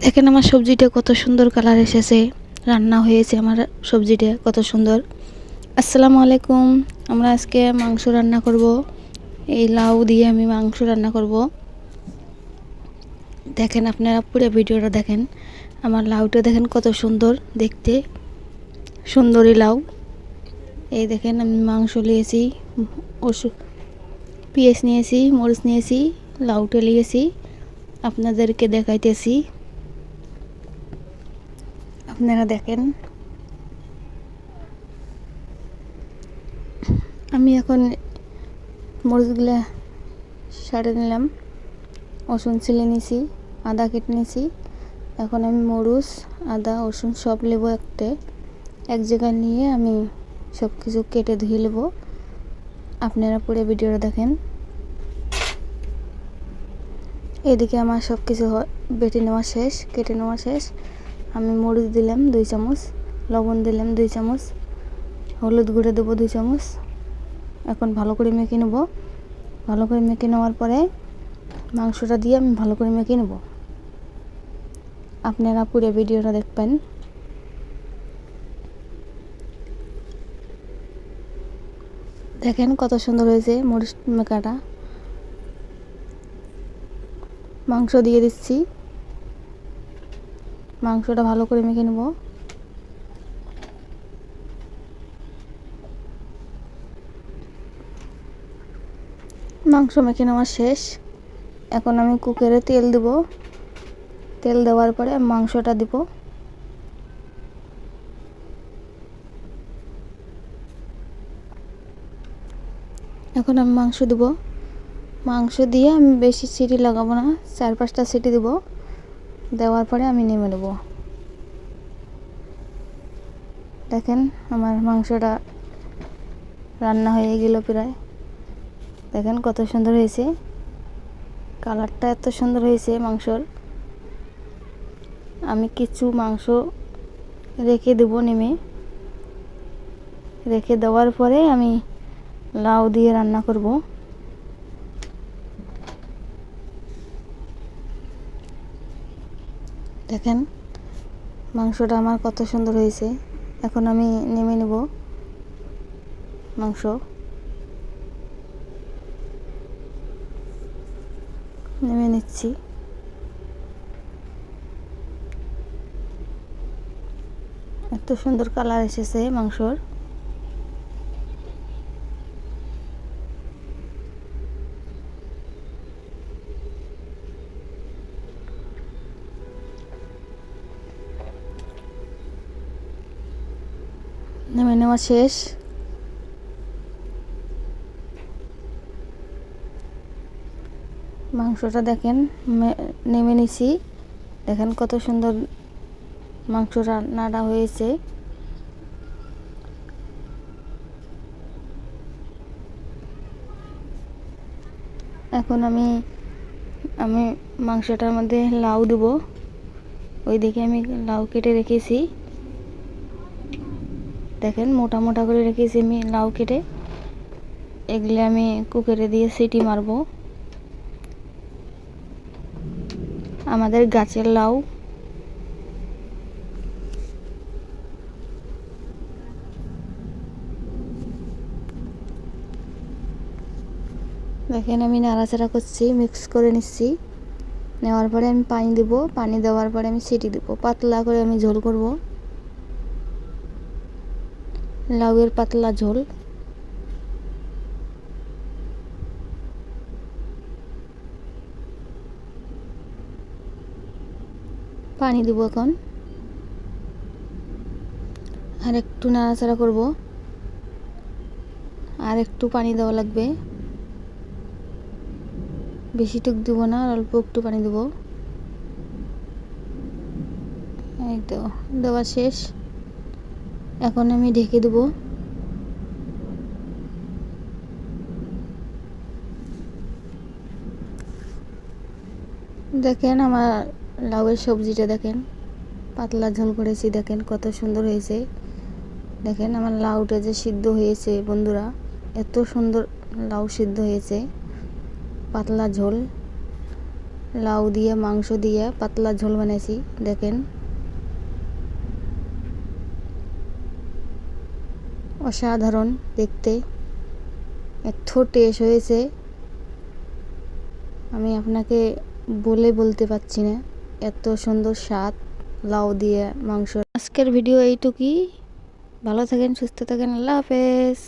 দেখেন আমার সবজিটা কত সুন্দর কালার এসেছে, রান্না হয়েছে আমার সবজিটা কত সুন্দর। আসসালামু আলাইকুম। আমরা আজকে মাংস রান্না করব। এই লাউ দিয়ে আমি মাংস রান্না করব। দেখেন আপনারা পুরো ভিডিওটা দেখেন। আমার লাউটা দেখেন কত সুন্দর দেখতে, সুন্দরী লাউ। এই দেখেন আমি মাংস নিয়েছি, পেঁয়াজ নিয়েছি, মরিচ নিয়েছি, লাউটা নিয়েছি, আপনাদেরকে দেখাইতেছি। আপনারা দেখেন। আমি এখন মরিচগুলা সারে নিলাম, রসুন ছিলে নিয়েছি, আদা কেটে নিয়েছি। এখন আমি মরিচ, আদা, রসুন সব নেব এক জায়গায় নিয়ে আমি সব কিছু কেটে ধুয়ে নেব। আপনারা পুরো ভিডিওটা দেখেন। এদিকে আমার সব কিছু বেটে নেওয়া শেষ, কেটে নেওয়া শেষ। আমি মরিচ দিলাম 2 চামচ, লবণ দিলাম 2 চামচ, হলুদ গুঁড়ো দেবো 2 চামচ। এখন ভালো করে মেখে নেব। ভালো করে মেখে নেওয়ার পরে মাংসটা দিয়ে আমি ভালো করে মেখে নেব। আপনারা পুরো ভিডিওটা দেখবেন। দেখেন কত সুন্দর হয়েছে মরিচ মেখাটা। মাংস দিয়ে দিচ্ছি, মাংসটা ভালো করে মেখে নেব। মাংস মেখে নেওয়া শেষ। এখন আমি কুকারে তেল দেব। তেল দেওয়ার পরে মাংসটা দিব। এখন আমি মাংস দেব। মাংস দিয়ে আমি বেশি সিটি লাগাবো না, 4-5টা সিটি দেব। দেওয়ার পরে আমি নেমে নেব। দেখেন আমার মাংসটা রান্না হয়ে গেল প্রায়। দেখেন কত সুন্দর হয়েছে, কালারটা এত সুন্দর হয়েছে মাংসর। আমি কিছু মাংস রেখে দেব, নেমে রেখে দেওয়ার পরে আমি লাউ দিয়ে রান্না করব। দেখেন মাংসটা আমার কত সুন্দর হয়েছে। এখন আমি নেমে নেব মাংস। নেমে নিচ্ছি। এত সুন্দর কালার এসেছে মাংসর। নেমে নেওয়া শেষ। মাংসটা দেখেন নেমে নিছি। দেখেন কত সুন্দর মাংস রান্নাটা হয়েছে। এখন আমি মাংসটার মধ্যে লাউ দেব। ওই দিকে আমি লাউ কেটে রেখেছি। দেখেন মোটা মোটা করে রেখেছি আমি লাউ কেটে। এগুলো আমি কুকারে দিয়ে সিটি মারব। আমাদের গাছের লাউ। দেখেন আমি নাড়াচাড়া করছি, মিক্স করে নিচ্ছি। নেওয়ার পরে আমি পানি দেব। পানি দেওয়ার পরে আমি সিটি দেব। পাতলা করে আমি ঝোল করব, লাউয়ের পাতলা ঝোল। পানি দেব এখন, আর একটু নাড়াচাড়া করব। আর একটু পানি দেওয়া লাগবে, বেশি টুক দেবো না, অল্প একটু পানি দেবো। এই তো দেওয়া শেষ। এখন আমি ঢেকে দেবো। দেখেন আমার লাউয়ের সবজিটা দেখেন, পাতলা ঝোল করেছি। দেখেন কত সুন্দর হয়েছে। দেখেন আমার লাউটা যে সিদ্ধ হয়েছে বন্ধুরা, এত সুন্দর লাউ সিদ্ধ হয়েছে। পাতলা ঝোল, লাউ দিয়ে মাংস দিয়ে পাতলা ঝোল বানাইছি। দেখেন অসাধারণ দেখতে, এত টেস্ট হয়েছে আমি আপনাকে বলতে পারছি না, এত সুন্দর স্বাদ লাউ দিয়ে মাংস। আজকের ভিডিও এইটুকুই। ভালো থাকেন, সুস্থ থাকেন, আল্লাহ হাফেজ।